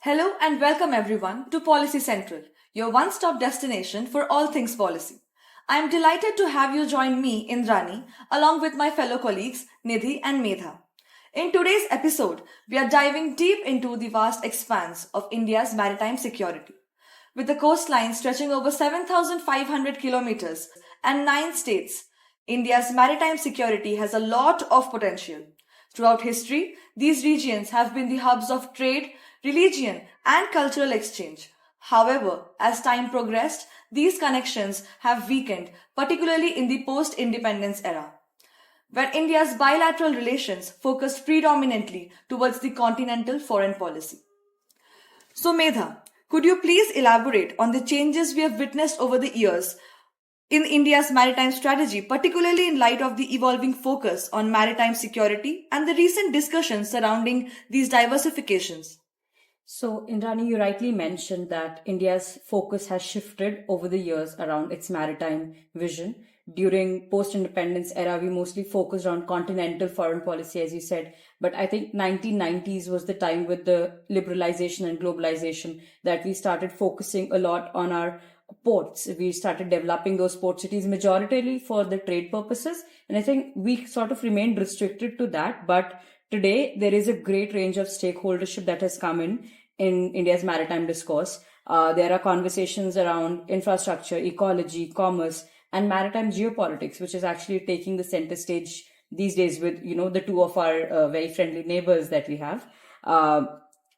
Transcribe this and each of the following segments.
Hello and welcome everyone to Policy Central, your one stop destination for all things policy. I am delighted to have you join me, Indrani, along with my fellow colleagues Nidhi and Medha. In today's episode, we are diving deep into the vast expanse of India's maritime security. With the coastline stretching over 7,500 kilometers and 9 states, India's maritime security has a lot of potential. Throughout history, these regions have been the hubs of trade, religion, and cultural exchange. However, as time progressed, these connections have weakened, particularly in the post independence era, where India's bilateral relations focused predominantly towards the continental foreign policy. So, Medha, could you please elaborate on the changes we have witnessed over the years in India's maritime strategy, particularly in light of the evolving focus on maritime security and the recent discussions surrounding these diversifications? So, Indrani, you rightly mentioned that India's focus has shifted over the years around its maritime vision. During post-independence era, we mostly focused on continental foreign policy, as you said. But I think 1990s was the time with the liberalization and globalization that we started focusing a lot on our ports. We started developing those port cities majoritarily for the trade purposes. And I think we sort of remained restricted to that. But today, there is a great range of stakeholdership that has come in India's maritime discourse. There are conversations around infrastructure, ecology, commerce, and maritime geopolitics, which is actually taking the center stage these days with, the two of our very friendly neighbors that we have.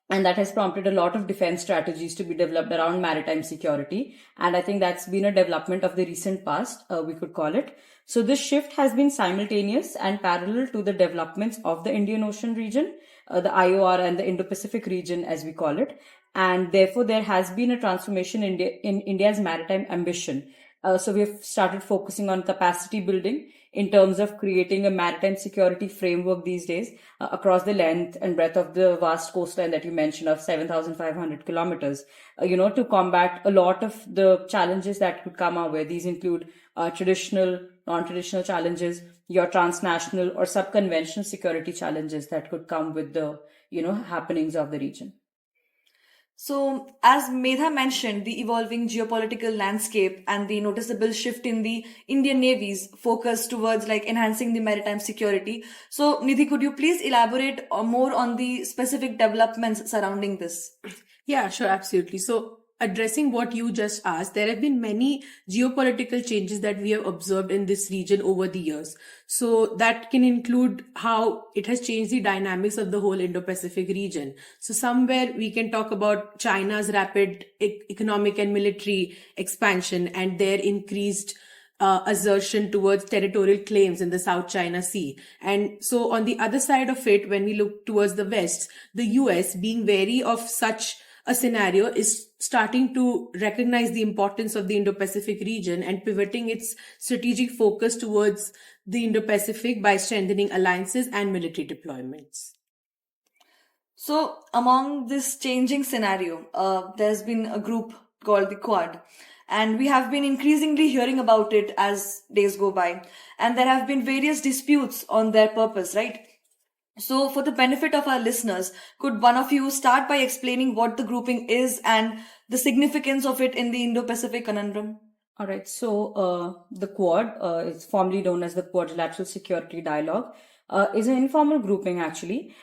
And that has prompted a lot of defense strategies to be developed around maritime security. And I think that's been a development of the recent past, we could call it. So this shift has been simultaneous and parallel to the developments of the Indian Ocean region, the IOR and the Indo-Pacific region, as we call it. And therefore, there has been a transformation in India's maritime ambition. So we have started focusing on capacity building in terms of creating a maritime security framework these days across the length and breadth of the vast coastline that you mentioned of 7,500 kilometers, to combat a lot of the challenges that could come our way. These include traditional, non-traditional challenges, your transnational or subconventional security challenges that could come with the, happenings of the region. So, as Medha mentioned, the evolving geopolitical landscape and the noticeable shift in the Indian Navy's focus towards enhancing the maritime security. So, Nidhi, could you please elaborate more on the specific developments surrounding this? Yeah, sure, absolutely. So, addressing what you just asked, there have been many geopolitical changes that we have observed in this region over the years. So, that can include how it has changed the dynamics of the whole Indo-Pacific region. So, somewhere we can talk about China's rapid economic and military expansion and their increased assertion towards territorial claims in the South China Sea. And so on the other side of it, when we look towards the West, the US, being wary of such a scenario, is starting to recognize the importance of the Indo-Pacific region and pivoting its strategic focus towards the Indo-Pacific by strengthening alliances and military deployments. So, among this changing scenario, there's been a group called the Quad. And we have been increasingly hearing about it as days go by. And there have been various disputes on their purpose, right? So, for the benefit of our listeners, could one of you start by explaining what the grouping is and the significance of it in the Indo-Pacific conundrum? All right. So the Quad is formerly known as the Quadrilateral Security Dialogue. Is an informal grouping actually,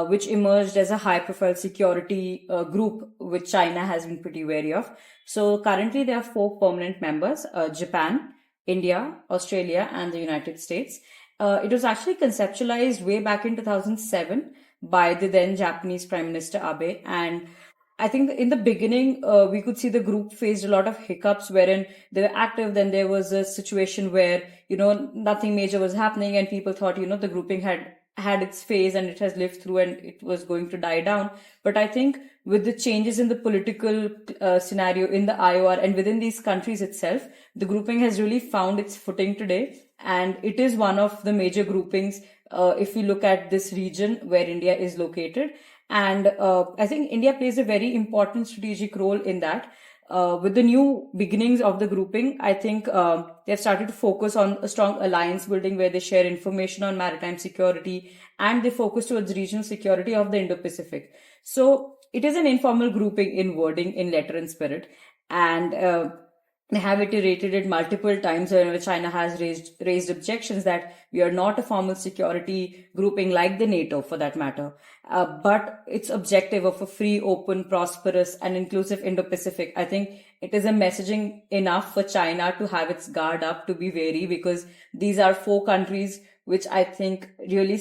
which emerged as a high-profile security group, which China has been pretty wary of. So currently there are 4 permanent members: Japan, India, Australia, and the United States. It was actually conceptualized way back in 2007 by the then Japanese Prime Minister Abe. And I think in the beginning, we could see the group faced a lot of hiccups wherein they were active. Then there was a situation where, nothing major was happening and people thought, the grouping had its phase and it has lived through and it was going to die down. But I think with the changes in the political scenario in the IOR and within these countries itself, the grouping has really found its footing today. And it is one of the major groupings if we look at this region where India is located. And I think India plays a very important strategic role in that. With the new beginnings of the grouping, I think they've started to focus on a strong alliance building where they share information on maritime security and they focus towards regional security of the Indo-Pacific. So it is an informal grouping in wording, in letter and spirit, and they have iterated it multiple times whenever China has raised objections that we are not a formal security grouping like the NATO, for that matter, but its objective of a free, open, prosperous, and inclusive Indo-Pacific. I think it is a messaging enough for China to have its guard up, to be wary, because these are four countries which I think really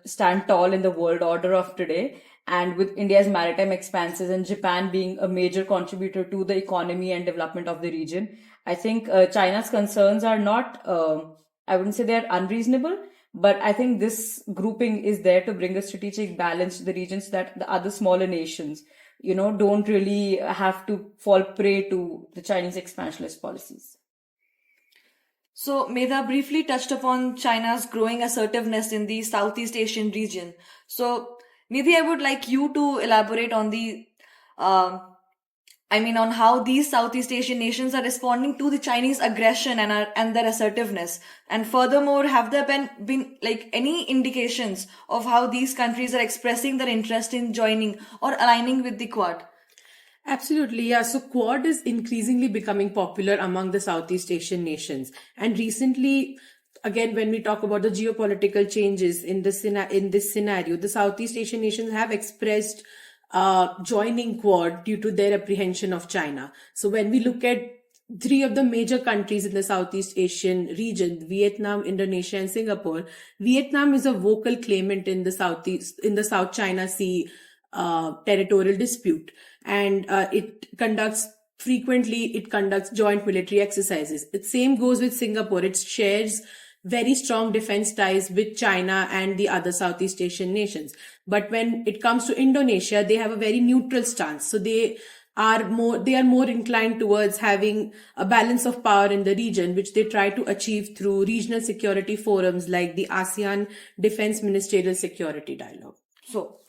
stand tall in the world order of today. And with India's maritime expanses and Japan being a major contributor to the economy and development of the region, I think China's concerns are not, I wouldn't say they're unreasonable, but I think this grouping is there to bring a strategic balance to the region so that the other smaller nations, don't really have to fall prey to the Chinese expansionist policies. So, Medha briefly touched upon China's growing assertiveness in the Southeast Asian region. So, Nidhi, I would like you to elaborate on on how these Southeast Asian nations are responding to the Chinese aggression and their assertiveness. And furthermore, have there been like any indications of how these countries are expressing their interest in joining or aligning with the Quad? Absolutely, yeah. So Quad is increasingly becoming popular among the Southeast Asian nations. And recently, again, when we talk about the geopolitical changes in this scenario, the Southeast Asian nations have expressed joining Quad due to their apprehension of China. So when we look at three of the major countries in the Southeast Asian region, Vietnam, Indonesia, and Singapore, Vietnam is a vocal claimant in the South China Sea territorial dispute, and it conducts joint military exercises. The same goes with Singapore. It shares very strong defense ties with China and the other Southeast Asian nations. But when it comes to Indonesia, they have a very neutral stance. So they are more inclined towards having a balance of power in the region, which they try to achieve through regional security forums like the ASEAN Defense Ministerial Security Dialogue. So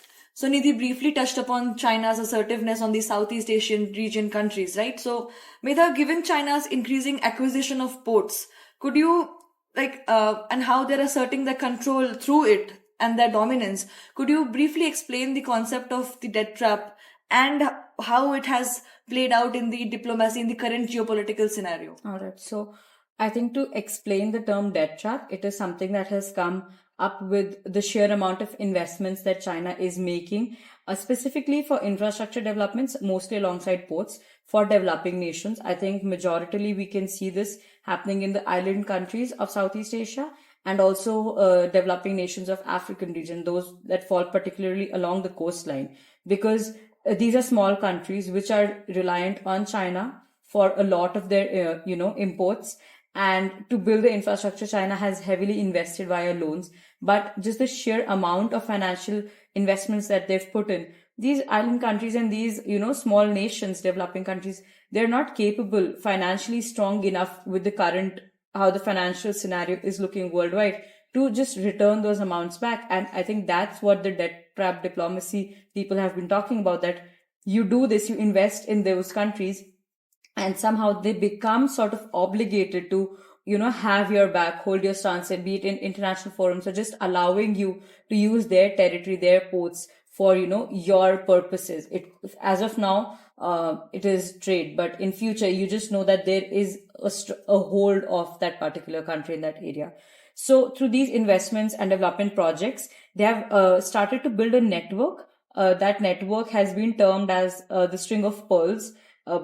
Nidhi briefly touched upon China's assertiveness on the Southeast Asian region countries, right? So, Medha, given China's increasing acquisition of ports, could you, and how they're asserting their control through it and their dominance, could you briefly explain the concept of the debt trap and how it has played out in the diplomacy in the current geopolitical scenario? All right. So, I think to explain the term debt trap, it is something that has come up with the sheer amount of investments that China is making, specifically for infrastructure developments, mostly alongside ports for developing nations. I think majoritarily we can see this happening in the island countries of Southeast Asia and also developing nations of African region, those that fall particularly along the coastline, because these are small countries which are reliant on China for a lot of their, imports. And to build the infrastructure, China has heavily invested via loans. But just the sheer amount of financial investments that they've put in, these island countries and these, small nations, developing countries, they're not capable, financially strong enough with the current, how the financial scenario is looking worldwide, to just return those amounts back. And I think that's what the debt trap diplomacy people have been talking about, that you do this, you invest in those countries, and somehow they become sort of obligated to, have your back, hold your stance, and be it in international forums, or just allowing you to use their territory, their ports for, your purposes. As of now, it is trade, but in future, you just know that there is a hold of that particular country in that area. So through these investments and development projects, they have started to build a network. That network has been termed as the string of pearls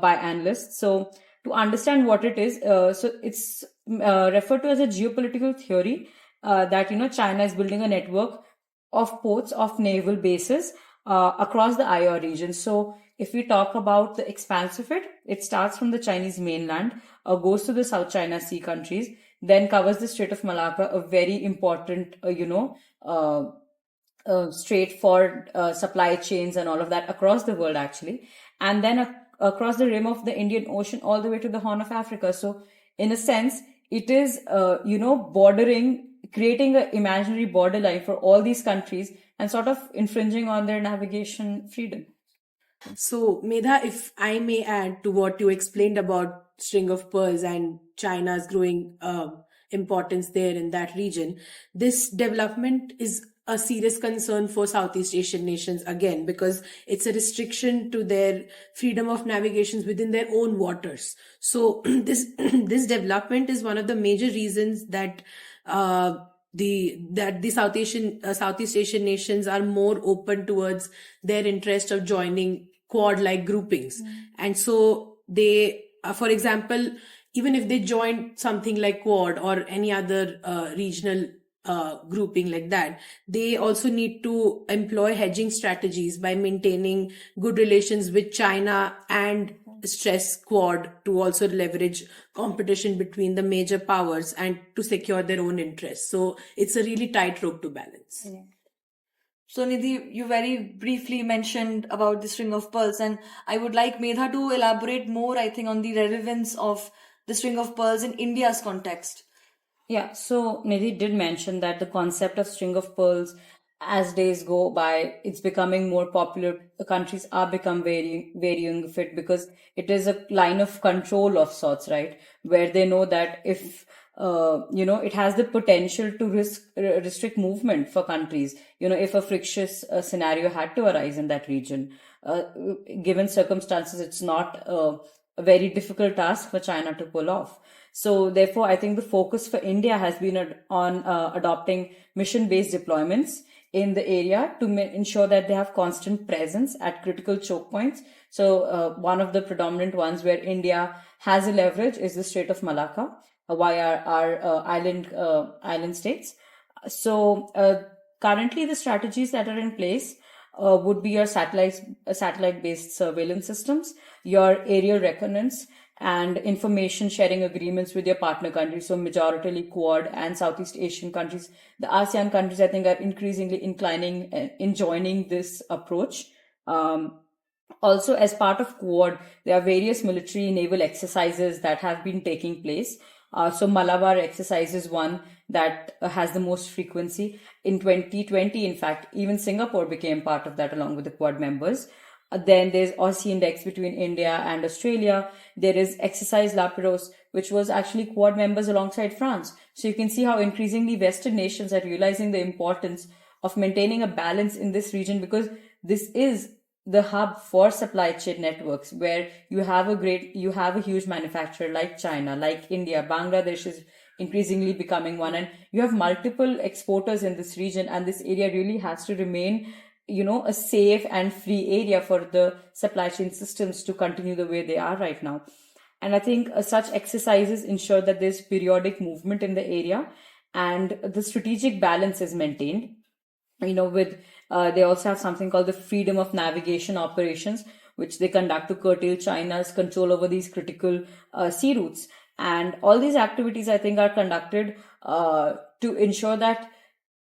by analysts. So to understand what it is, so it's referred to as a geopolitical theory that, China is building a network of ports, of naval bases across the IR region. So if we talk about the expanse of it, it starts from the Chinese mainland, goes to the South China Sea countries, then covers the Strait of Malacca, a very important, strait for supply chains and all of that across the world, actually. And then across the rim of the Indian Ocean all the way to the Horn of Africa. So in a sense, it is, bordering, creating an imaginary borderline for all these countries and sort of infringing on their navigation freedom. So, Medha, if I may add to what you explained about string of pearls and China's growing importance there in that region, this development is a serious concern for Southeast Asian nations again, because it's a restriction to their freedom of navigations within their own waters. So this development is one of the major reasons that the Southeast Asian nations are more open towards their interest of joining Quad like groupings. And so they, for example, even if they join something like Quad or any other regional grouping like that, they also need to employ hedging strategies by maintaining good relations with China and stress Quad to also leverage competition between the major powers and to secure their own interests. So it's a really tightrope to balance. So Nidhi, you very briefly mentioned about the string of pearls, and I would like Medha to elaborate more, I think, on the relevance of the string of pearls in India's context. Yeah, so Nidhi did mention that the concept of string of pearls, as days go by, it's becoming more popular. The countries are become varying of it because it is a line of control of sorts, right? Where they know that if it has the potential to restrict movement for countries. If a frictious scenario had to arise in that region, given circumstances, it's not a very difficult task for China to pull off. So therefore, I think the focus for India has been on adopting mission-based deployments in the area to ensure that they have constant presence at critical choke points. So one of the predominant ones where India has a leverage is the Strait of Malacca via our island states. So currently the strategies that are in place would be your satellite-based surveillance systems, your aerial reconnaissance, and information sharing agreements with your partner countries. So majoritarily Quad and Southeast Asian countries. The ASEAN countries, I think, are increasingly inclining in joining this approach. Also, as part of Quad, there are various military naval exercises that have been taking place. So Malabar exercise is one that has the most frequency. In 2020, in fact, even Singapore became part of that along with the Quad members. Then there's Aussie Index between India and Australia. There is Exercise Lapérouse, which was actually Quad members alongside France. So you can see how increasingly Western nations are realizing the importance of maintaining a balance in this region, because this is the hub for supply chain networks where you have a huge manufacturer like China, like India. Bangladesh is increasingly becoming one, and you have multiple exporters in this region, and this area really has to remain a safe and free area for the supply chain systems to continue the way they are right now. And I think such exercises ensure that there's periodic movement in the area and the strategic balance is maintained. They also have something called the freedom of navigation operations, which they conduct to curtail China's control over these critical sea routes. And all these activities, I think, are conducted to ensure that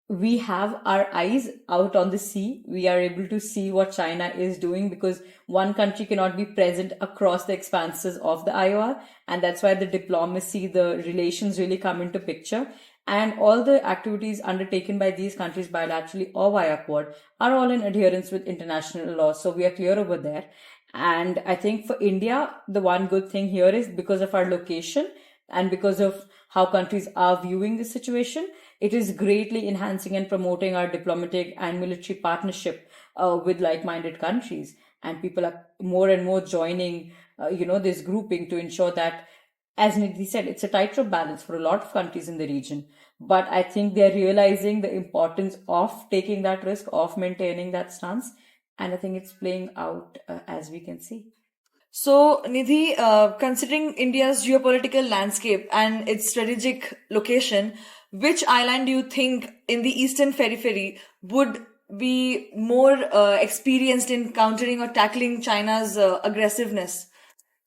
we have our eyes out on the sea. We are able to see what China is doing, because one country cannot be present across the expanses of the IOR. And that's why the diplomacy, the relations really come into picture. And all the activities undertaken by these countries bilaterally or via Quad are all in adherence with international law. So we are clear over there. And I think for India, the one good thing here is because of our location and because of how countries are viewing the situation, it is greatly enhancing and promoting our diplomatic and military partnership with like-minded countries. And people are more and more joining, this grouping to ensure that, as Nidhi said, it's a tightrope balance for a lot of countries in the region. But I think they're realizing the importance of taking that risk, of maintaining that stance. And I think it's playing out as we can see. So, Nidhi, considering India's geopolitical landscape and its strategic location, which island do you think in the eastern periphery would be more experienced in countering or tackling China's aggressiveness?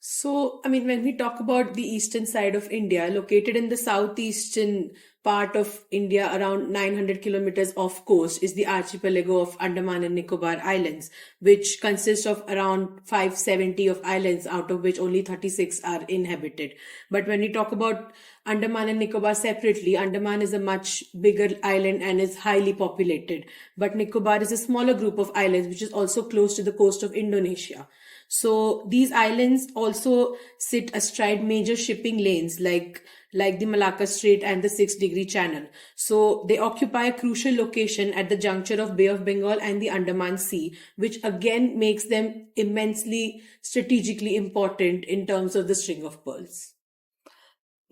So, when we talk about the eastern side of India, located in the southeastern part of India, around 900 kilometers off coast, is the archipelago of Andaman and Nicobar Islands, which consists of around 570 of islands, out of which only 36 are inhabited. But when we talk about Andaman and Nicobar separately, Andaman is a much bigger island and is highly populated. But Nicobar is a smaller group of islands, which is also close to the coast of Indonesia. So these islands also sit astride major shipping lanes like the Malacca Strait and the 6-degree channel. So they occupy a crucial location at the juncture of Bay of Bengal and the Andaman Sea, which again makes them immensely strategically important in terms of the string of pearls.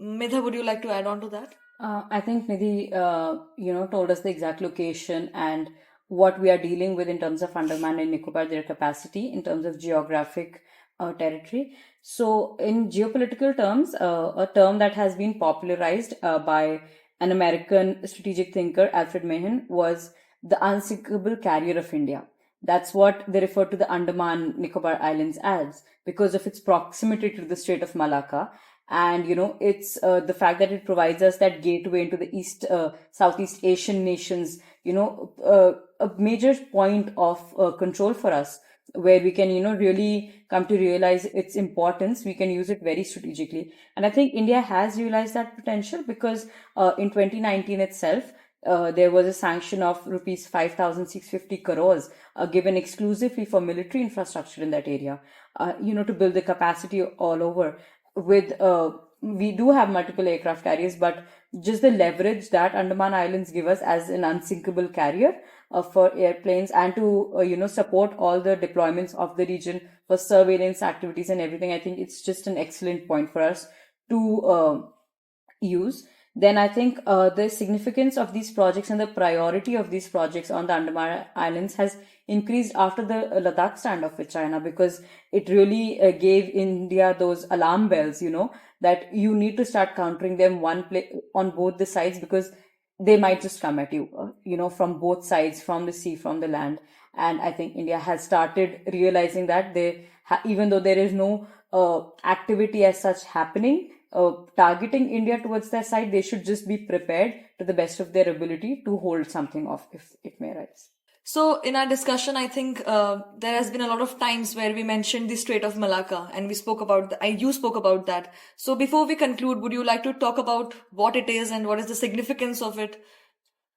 Medha, would you like to add on to that? I think Nidhi, told us the exact location and what we are dealing with in terms of Andaman and Nicobar, their capacity in terms of geographic territory. So, in geopolitical terms, a term that has been popularized by an American strategic thinker, Alfred Mahan, was the unsinkable carrier of India. That's what they refer to the Andaman Nicobar Islands as because of its proximity to the Strait of Malacca. And it's the fact that it provides us that gateway into the Southeast Asian nations, a major point of control for us where we can really come to realize its importance. We can use it very strategically, and I think India has realized that potential because in 2019 itself there was a sanction of rupees 5,650 crores given exclusively for military infrastructure in that area, to build the capacity all over. With we do have multiple aircraft carriers, but just the leverage that Andaman Islands give us as an unsinkable carrier for airplanes and to support all the deployments of the region for surveillance activities and everything. I think it's just an excellent point for us to use. Then I think the significance of these projects and the priority of these projects on the Andaman Islands has increased after the Ladakh standoff with China because it really gave India those alarm bells, that you need to start countering them on both the sides because they might just come at you, from both sides, from the sea, from the land. And I think India has started realizing that even though there is no activity as such happening, targeting India towards their side, they should just be prepared to the best of their ability to hold something off if it may rise. So, in our discussion, I think there has been a lot of times where we mentioned the Strait of Malacca and we spoke about, you spoke about that. So, before we conclude, would you like to talk about what it is and what is the significance of it?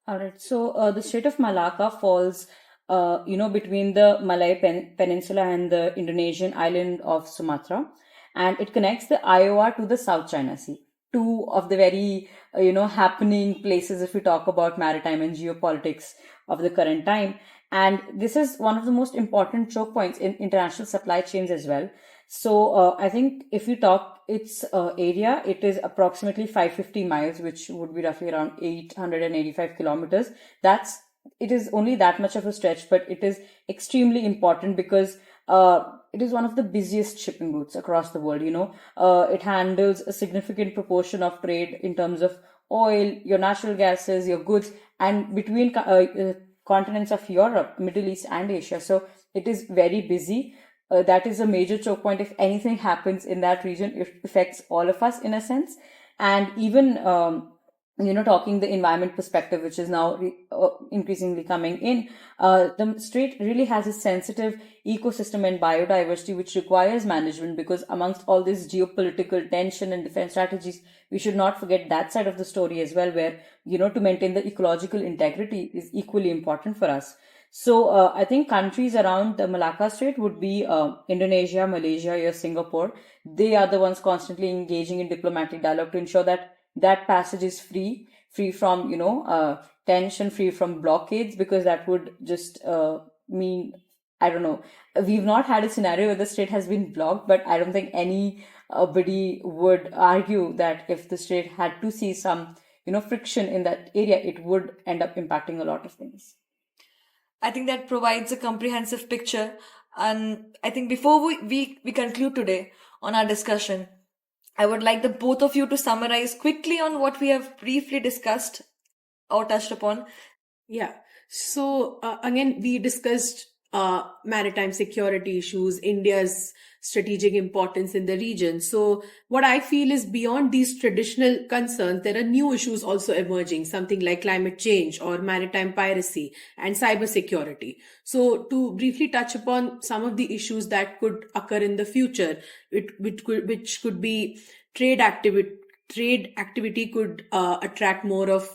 All right. So, the Strait of Malacca falls, between the Malay Peninsula and the Indonesian island of Sumatra, and it connects the Iowa to the South China Sea. Two of the very, happening places if we talk about maritime and geopolitics of the current time. And this is one of the most important choke points in international supply chains as well. So I think if we talk its area, it is approximately 550 miles, which would be roughly around 885 kilometers. It is only that much of a stretch, but it is extremely important because it is one of the busiest shipping routes across the world. It handles a significant proportion of trade in terms of oil, your natural gases, your goods, and between continents of Europe, Middle East, and Asia. So it is very busy. That is a major choke point. If anything happens in that region, it affects all of us in a sense. And even talking the environment perspective, which is now increasingly coming in, the strait really has a sensitive ecosystem and biodiversity, which requires management because amongst all this geopolitical tension and defense strategies, we should not forget that side of the story as well, where, to maintain the ecological integrity is equally important for us. So I think countries around the Malacca Strait would be Indonesia, Malaysia, or Singapore. They are the ones constantly engaging in diplomatic dialogue to ensure that passage is free from, tension, free from blockades, because that would just mean, I don't know, we've not had a scenario where the strait has been blocked, but I don't think anybody would argue that if the strait had to see some, friction in that area, it would end up impacting a lot of things. I think that provides a comprehensive picture. And I think before we conclude today on our discussion, I would like the both of you to summarize quickly on what we have briefly discussed or touched upon. Yeah. So again, we discussed maritime security issues, India's strategic importance in the region. So what I feel is beyond these traditional concerns, there are new issues also emerging, something like climate change or maritime piracy and cybersecurity. So to briefly touch upon some of the issues that could occur in the future, which could be trade activity. Trade activity could attract more of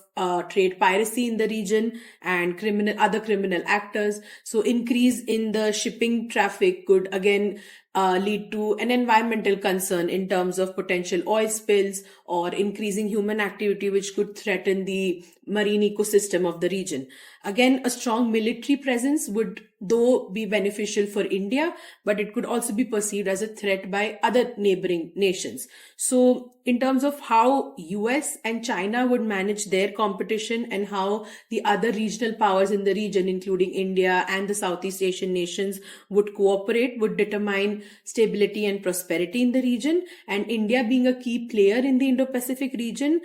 trade piracy in the region and other criminal actors. So increase in the shipping traffic could again lead to an environmental concern in terms of potential oil spills or increasing human activity, which could threaten the marine ecosystem of the region. Again, a strong military presence would, though, be beneficial for India, but it could also be perceived as a threat by other neighboring nations. So, in terms of how US and China would manage their competition and how the other regional powers in the region, including India and the Southeast Asian nations, would cooperate, would determine stability and prosperity in the region. And India, being a key player in the Indo-Pacific region,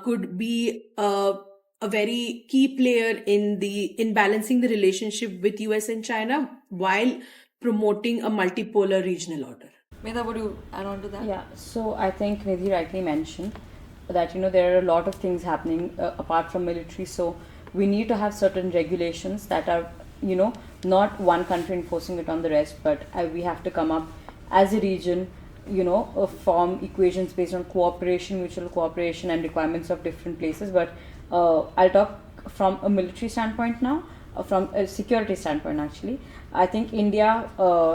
could be a very key player in balancing the relationship with US and China while promoting a multipolar regional order. Medha, would you add on to that? Yeah, so I think Nidhi rightly mentioned that there are a lot of things happening apart from military. So we need to have certain regulations that are not one country enforcing it on the rest, but we have to come up as a region, form equations based on cooperation, mutual cooperation, and requirements of different places. But I'll talk from a military standpoint now, from a security standpoint actually. I think India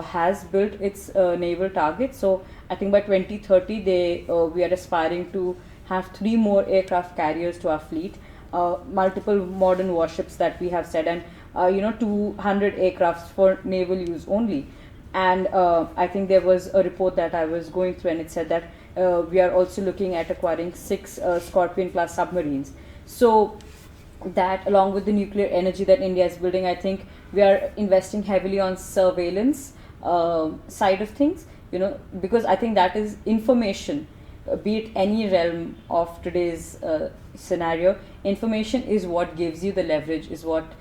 has built its naval target. So I think by 2030 we are aspiring to have 3 more aircraft carriers to our fleet, multiple modern warships that we have said, and 200 aircrafts for naval use only. And I think there was a report that I was going through, and it said that we are also looking at acquiring 6 Scorpion class submarines. So that, along with the nuclear energy that India is building, I think we are investing heavily on surveillance side of things, because I think that is information, be it any realm of today's scenario. Information is what gives you the leverage, is what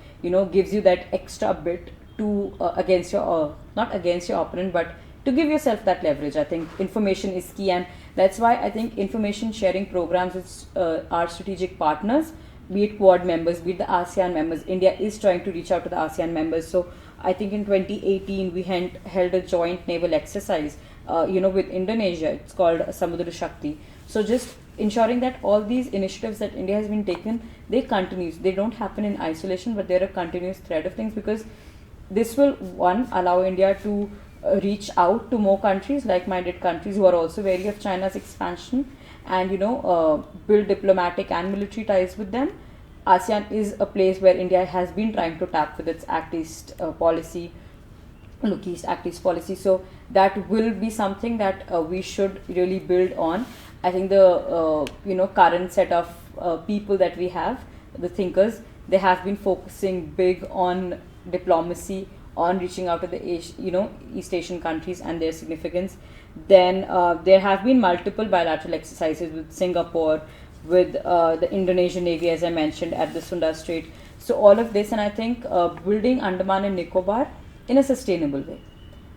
gives you that extra bit to against your not against your opponent, but to give yourself that leverage. I think information is key, and that's why I think information sharing programs with our strategic partners, be it Quad members, be it the ASEAN members. India is trying to reach out to the ASEAN members. So I think in 2018 we held a joint naval exercise with Indonesia. It's called Samudra Shakti. So just ensuring that all these initiatives that India has been taken, they continue. They don't happen in isolation, but they're a continuous thread of things, because this will, one, allow India to reach out to more countries, like-minded countries who are also wary of China's expansion, and build diplomatic and military ties with them. ASEAN is a place where India has been trying to tap with its Act East policy, Look East, Act East policy. So that will be something that we should really build on. I think the current set of people that we have, the thinkers, they have been focusing big on diplomacy, on reaching out to the East Asian countries and their significance. Then there have been multiple bilateral exercises with Singapore, with the Indonesian Navy, as I mentioned, at the Sunda Strait. So all of this, and I think building Andaman and Nicobar in a sustainable way.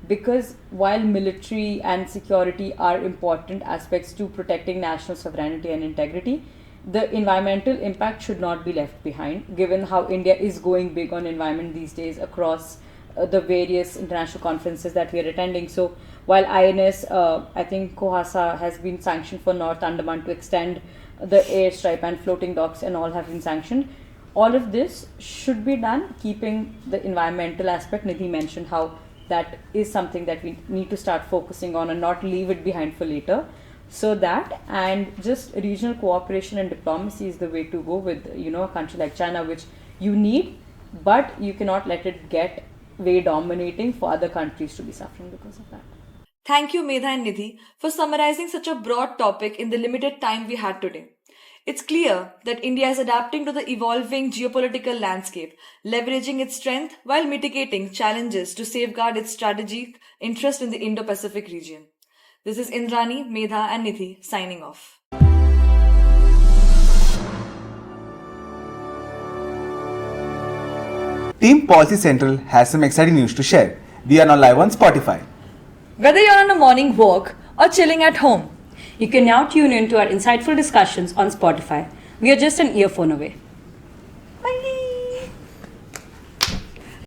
Because while military and security are important aspects to protecting national sovereignty and integrity, the environmental impact should not be left behind, given how India is going big on environment these days across the various international conferences that we are attending. So while INS, I think Kohasa has been sanctioned for North Andaman to extend the airstrip, and floating docks and all have been sanctioned, all of this should be done keeping the environmental aspect. Nidhi mentioned how that is something that we need to start focusing on and not leave it behind for later. So that, and just regional cooperation and diplomacy is the way to go with a country like China, which you need, but you cannot let it get way dominating for other countries to be suffering because of that. Thank you, Medha and Nidhi, for summarizing such a broad topic in the limited time we had today. It's clear that India is adapting to the evolving geopolitical landscape, leveraging its strength while mitigating challenges to safeguard its strategic interest in the Indo-Pacific region. This is Indrani, Medha and Nidhi signing off. Team Policy Central has some exciting news to share. We are now live on Spotify. Whether you're on a morning walk or chilling at home, you can now tune in to our insightful discussions on Spotify. We are just an earphone away.